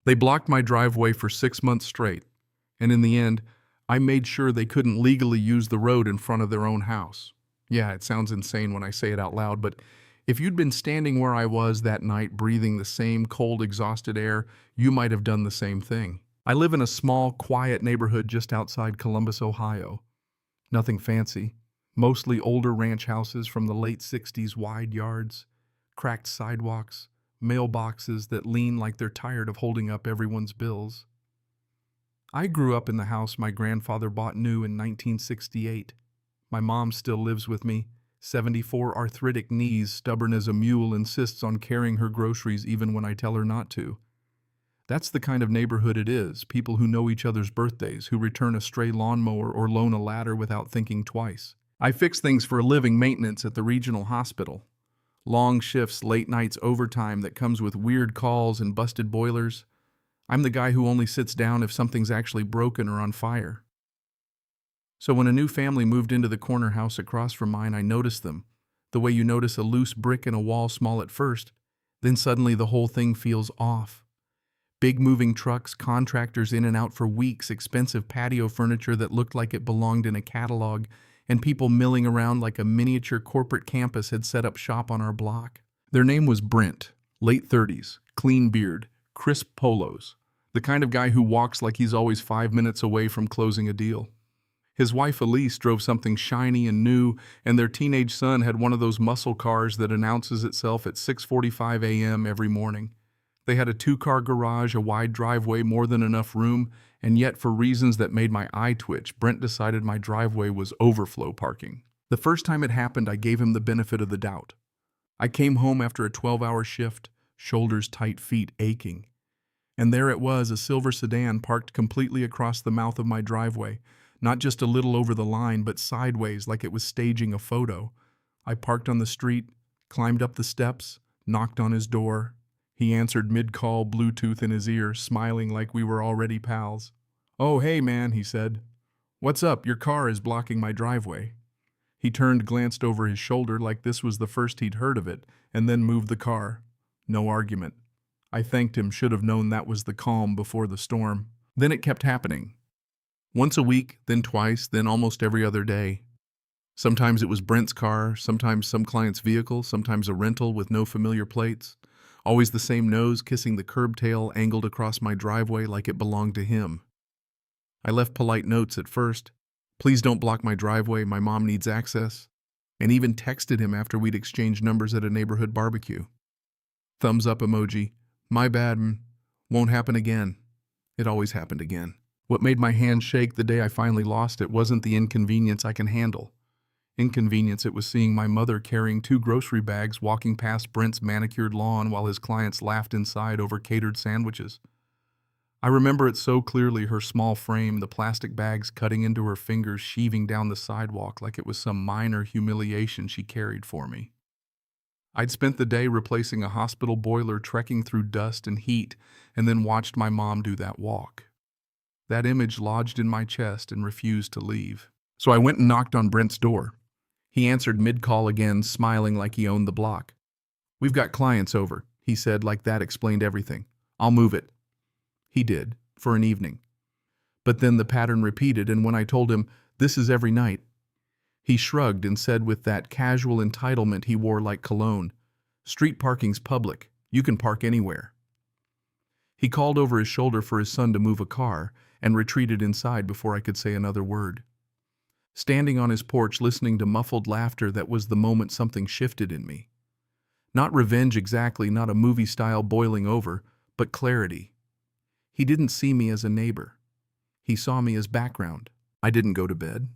They blocked my driveway for 6 months straight, and in the end, I made sure they couldn't legally use the road in front of their own house. Yeah, it sounds insane when I say it out loud, but if you'd been standing where I was that night breathing the same cold, exhausted air, you might have done the same thing. I live in a small, quiet neighborhood just outside Columbus, Ohio. Nothing fancy. Mostly older ranch houses from the late 60s, wide yards, cracked sidewalks, mailboxes that lean like they're tired of holding up everyone's bills. I grew up in the house my grandfather bought new in 1968. My mom still lives with me. 74 arthritic knees, stubborn as a mule, insists on carrying her groceries even when I tell her not to. That's the kind of neighborhood it is, people who know each other's birthdays, who return a stray lawnmower or loan a ladder without thinking twice. I fix things for a living, maintenance at the regional hospital. Long shifts, late nights, overtime that comes with weird calls and busted boilers. I'm the guy who only sits down if something's actually broken or on fire. So when a new family moved into the corner house across from mine, I noticed them. The way you notice a loose brick in a wall small at first, then suddenly the whole thing feels off. Big moving trucks, contractors in and out for weeks, expensive patio furniture that looked like it belonged in a catalog, and people milling around like a miniature corporate campus had set up shop on our block. Their name was Brent, late 30s, clean beard, crisp polos, the kind of guy who walks like he's always 5 minutes away from closing a deal. His wife Elise drove something shiny and new, and their teenage son had one of those muscle cars that announces itself at 6:45 a.m. every morning. They had a 2-car garage, a wide driveway, more than enough room, and yet for reasons that made my eye twitch, Brent decided my driveway was overflow parking. The first time it happened, I gave him the benefit of the doubt. I came home after a 12-hour shift, shoulders tight, feet aching. And there it was, a silver sedan parked completely across the mouth of my driveway, not just a little over the line, but sideways like it was staging a photo. I parked on the street, climbed up the steps, knocked on his door. He answered mid-call, Bluetooth in his ear, smiling like we were already pals. "Oh, hey, man," he said. "What's up? Your car is blocking my driveway." He turned, glanced over his shoulder like this was the first he'd heard of it, and then moved the car. No argument. I thanked him, should have known that was the calm before the storm. Then it kept happening. Once a week, then twice, then almost every other day. Sometimes it was Brent's car, sometimes some client's vehicle, sometimes a rental with no familiar plates. Always the same nose kissing the curb tail angled across my driveway like it belonged to him. I left polite notes at first. "Please don't block my driveway, my mom needs access." And even texted him after we'd exchanged numbers at a neighborhood barbecue. Thumbs up emoji. "My bad, won't happen again." It always happened again. What made my hand shake the day I finally lost it wasn't the inconvenience I can handle. Inconvenience, it was seeing my mother carrying 2 grocery bags walking past Brent's manicured lawn while his clients laughed inside over catered sandwiches. I remember it so clearly, her small frame, the plastic bags cutting into her fingers, sheaving down the sidewalk like it was some minor humiliation she carried for me. I'd spent the day replacing a hospital boiler, trekking through dust and heat, and then watched my mom do that walk. That image lodged in my chest and refused to leave. So I went and knocked on Brent's door. He answered mid-call again, smiling like he owned the block. "We've got clients over," he said, like that explained everything. "I'll move it." He did, for an evening. But then the pattern repeated, and when I told him, "This is every night," he shrugged and said with that casual entitlement he wore like cologne, "Street parking's public. You can park anywhere." He called over his shoulder for his son to move a car and retreated inside before I could say another word. Standing on his porch listening to muffled laughter, that was the moment something shifted in me. Not revenge exactly, not a movie-style boiling over, but clarity. He didn't see me as a neighbor. He saw me as background. I didn't go to bed.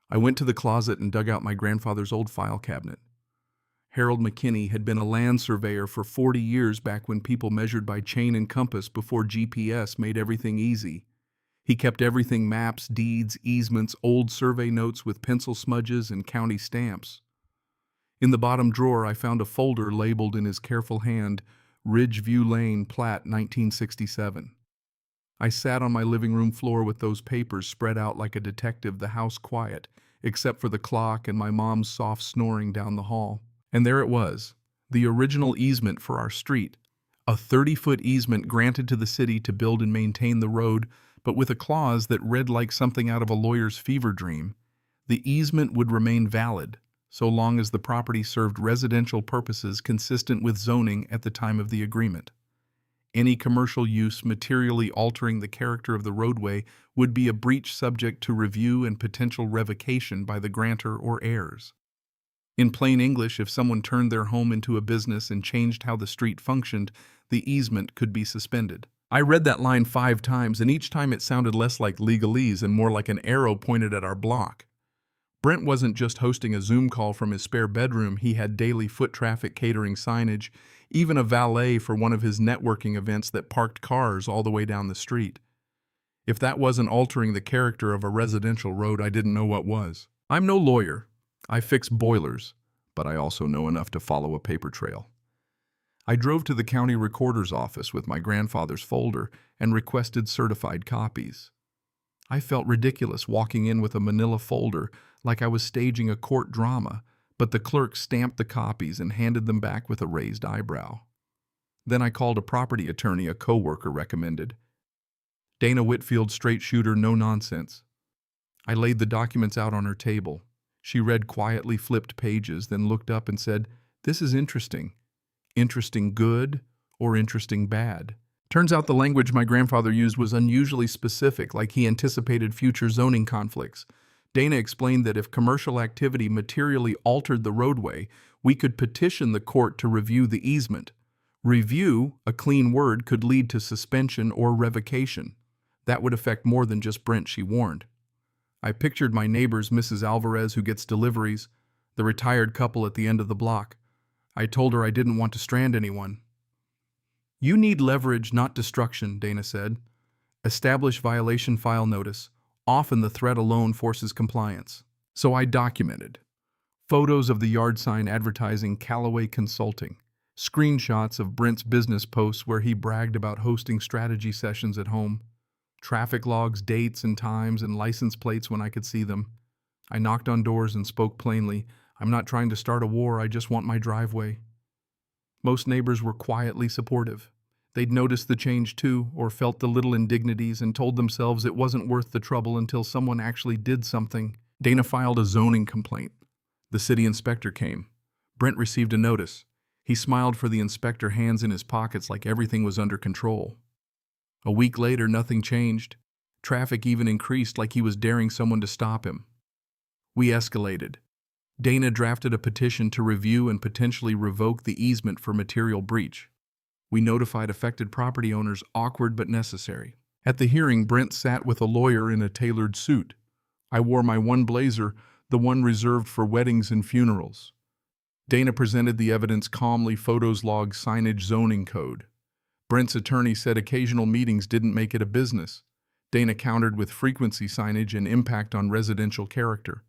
I went to the closet and dug out my grandfather's old file cabinet. Harold McKinney had been a land surveyor for 40 years, back when people measured by chain and compass, before GPS made everything easy. He kept everything: maps, deeds, easements, old survey notes with pencil smudges and county stamps. In the bottom drawer, I found a folder labeled in his careful hand, Ridgeview Lane, Plat, 1967. I sat on my living room floor with those papers spread out like a detective, the house quiet, except for the clock and my mom's soft snoring down the hall. And there it was, the original easement for our street, A 30-foot easement granted to the city to build and maintain the road, but with a clause that read like something out of a lawyer's fever dream. The easement would remain valid so long as the property served residential purposes consistent with zoning at the time of the agreement. Any commercial use materially altering the character of the roadway would be a breach subject to review and potential revocation by the grantor or heirs. In plain English, if someone turned their home into a business and changed how the street functioned, the easement could be suspended. I read that line 5 times, and each time it sounded less like legalese and more like an arrow pointed at our block. Brent wasn't just hosting a Zoom call from his spare bedroom. He had daily foot traffic catering signage, even a valet for one of his networking events that parked cars all the way down the street. If that wasn't altering the character of a residential road, I didn't know what was. I'm no lawyer. I fix boilers, but I also know enough to follow a paper trail. I drove to the county recorder's office with my grandfather's folder and requested certified copies. I felt ridiculous walking in with a manila folder like I was staging a court drama, but the clerk stamped the copies and handed them back with a raised eyebrow. Then I called a property attorney a coworker recommended. Dana Whitfield, straight shooter, no nonsense. I laid the documents out on her table. She read quietly, flipped pages, then looked up and said, "This is interesting. Interesting good or interesting bad?" Turns out the language my grandfather used was unusually specific, like he anticipated future zoning conflicts. Dana explained that if commercial activity materially altered the roadway, we could petition the court to review the easement. Review, a clean word, could lead to suspension or revocation. That would affect more than just Brent, she warned. I pictured my neighbors, Mrs. Alvarez, who gets deliveries, the retired couple at the end of the block. I told her I didn't want to strand anyone. "You need leverage, not destruction," Dana said. "Establish violation file notice. Often the threat alone forces compliance." So I documented. Photos of the yard sign advertising Callaway Consulting. Screenshots of Brent's business posts where he bragged about hosting strategy sessions at home. Traffic logs, dates and times, and license plates when I could see them. I knocked on doors and spoke plainly. "I'm not trying to start a war, I just want my driveway." Most neighbors were quietly supportive. They'd noticed the change too, or felt the little indignities and told themselves it wasn't worth the trouble until someone actually did something. Dana filed a zoning complaint. The city inspector came. Brent received a notice. He smiled for the inspector, hands in his pockets like everything was under control. A week later, nothing changed. Traffic even increased, like he was daring someone to stop him. We escalated. Dana drafted a petition to review and potentially revoke the easement for material breach. We notified affected property owners, awkward but necessary. At the hearing, Brent sat with a lawyer in a tailored suit. I wore my one blazer, the one reserved for weddings and funerals. Dana presented the evidence calmly, photos, logs, signage, zoning code. Brent's attorney said occasional meetings didn't make it a business. Dana countered with frequency, signage, and impact on residential character.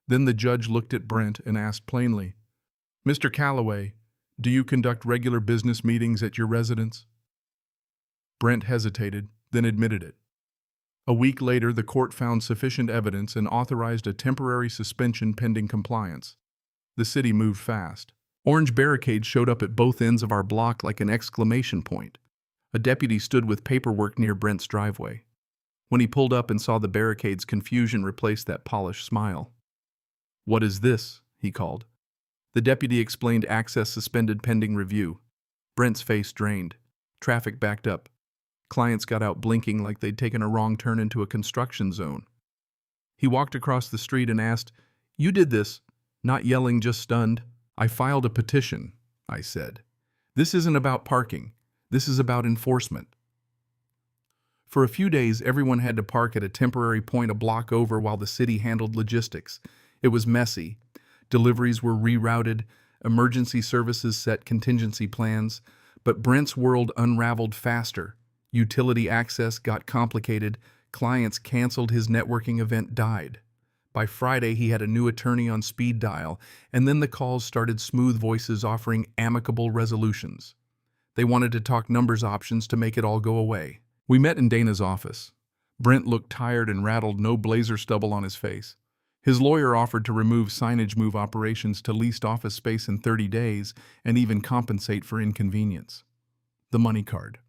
Then the judge looked at Brent and asked plainly, "Mr. Callaway, do you conduct regular business meetings at your residence?" Brent hesitated, then admitted it. A week later, the court found sufficient evidence and authorized a temporary suspension pending compliance. The city moved fast. Orange barricades showed up at both ends of our block like an exclamation point. A deputy stood with paperwork near Brent's driveway. When he pulled up and saw the barricades, confusion replaced that polished smile. "What is this?" he called. The deputy explained access suspended pending review. Brent's face drained. Traffic backed up. Clients got out blinking like they'd taken a wrong turn into a construction zone. He walked across the street and asked, "You did this?" Not yelling, just stunned. "I filed a petition," I said. "This isn't about parking. This is about enforcement." For a few days, everyone had to park at a temporary point a block over while the city handled logistics. It was messy. Deliveries were rerouted, emergency services set contingency plans, but Brent's world unraveled faster. Utility access got complicated, clients canceled, his networking event died. By Friday, he had a new attorney on speed dial, and then the calls started, smooth voices offering amicable resolutions. They wanted to talk numbers options to make it all go away. We met in Dana's office. Brent looked tired and rattled, no blazer stubble on his face. His lawyer offered to remove signage, move operations to leased office space in 30 days, and even compensate for inconvenience. The money card.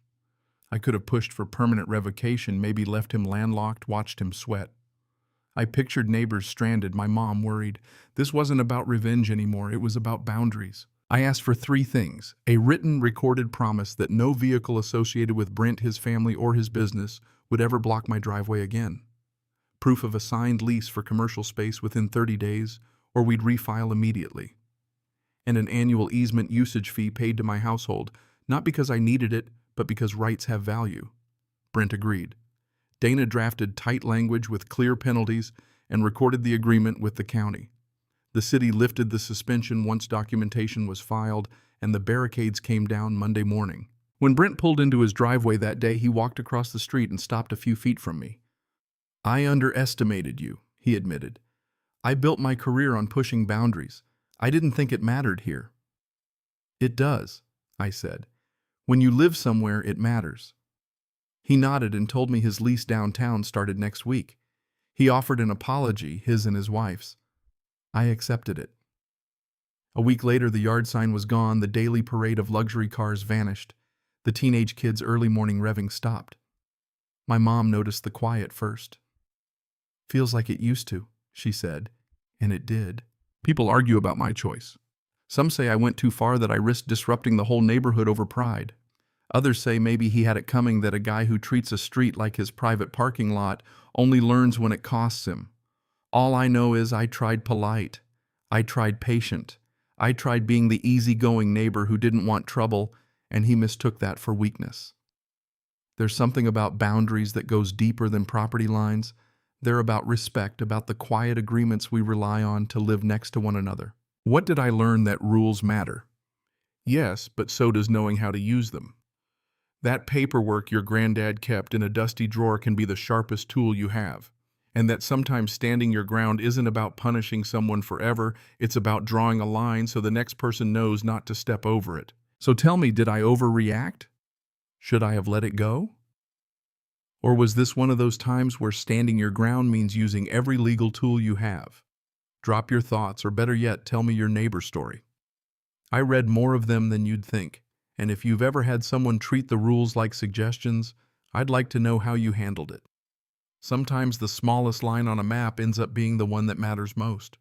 I could have pushed for permanent revocation, maybe left him landlocked, watched him sweat. I pictured neighbors stranded, my mom worried. This wasn't about revenge anymore, it was about boundaries. I asked for 3 things: a written, recorded promise that no vehicle associated with Brent, his family, or his business would ever block my driveway again. Proof of a signed lease for commercial space within 30 days, or we'd refile immediately. And an annual easement usage fee paid to my household, not because I needed it, but because rights have value. Brent agreed. Dana drafted tight language with clear penalties and recorded the agreement with the county. The city lifted the suspension once documentation was filed, and the barricades came down Monday morning. When Brent pulled into his driveway that day, he walked across the street and stopped a few feet from me. "I underestimated you," he admitted. "I built my career on pushing boundaries. I didn't think it mattered here." "It does," I said. "When you live somewhere, it matters." He nodded and told me his lease downtown started next week. He offered an apology, his and his wife's. I accepted it. A week later, the yard sign was gone, the daily parade of luxury cars vanished. The teenage kids' early morning revving stopped. My mom noticed the quiet first. "Feels like it used to," she said, and it did. People argue about my choice. Some say I went too far, that I risked disrupting the whole neighborhood over pride. Others say maybe he had it coming, that a guy who treats a street like his private parking lot only learns when it costs him. All I know is I tried polite. I tried patient. I tried being the easygoing neighbor who didn't want trouble, and he mistook that for weakness. There's something about boundaries that goes deeper than property lines. They're about respect, about the quiet agreements we rely on to live next to one another. What did I learn? That rules matter. Yes, but so does knowing how to use them. That paperwork your granddad kept in a dusty drawer can be the sharpest tool you have. And that sometimes standing your ground isn't about punishing someone forever, it's about drawing a line so the next person knows not to step over it. So tell me, did I overreact? Should I have let it go? Or was this one of those times where standing your ground means using every legal tool you have? Drop your thoughts, or better yet, tell me your neighbor's story. I read more of them than you'd think, and if you've ever had someone treat the rules like suggestions, I'd like to know how you handled it. Sometimes the smallest line on a map ends up being the one that matters most.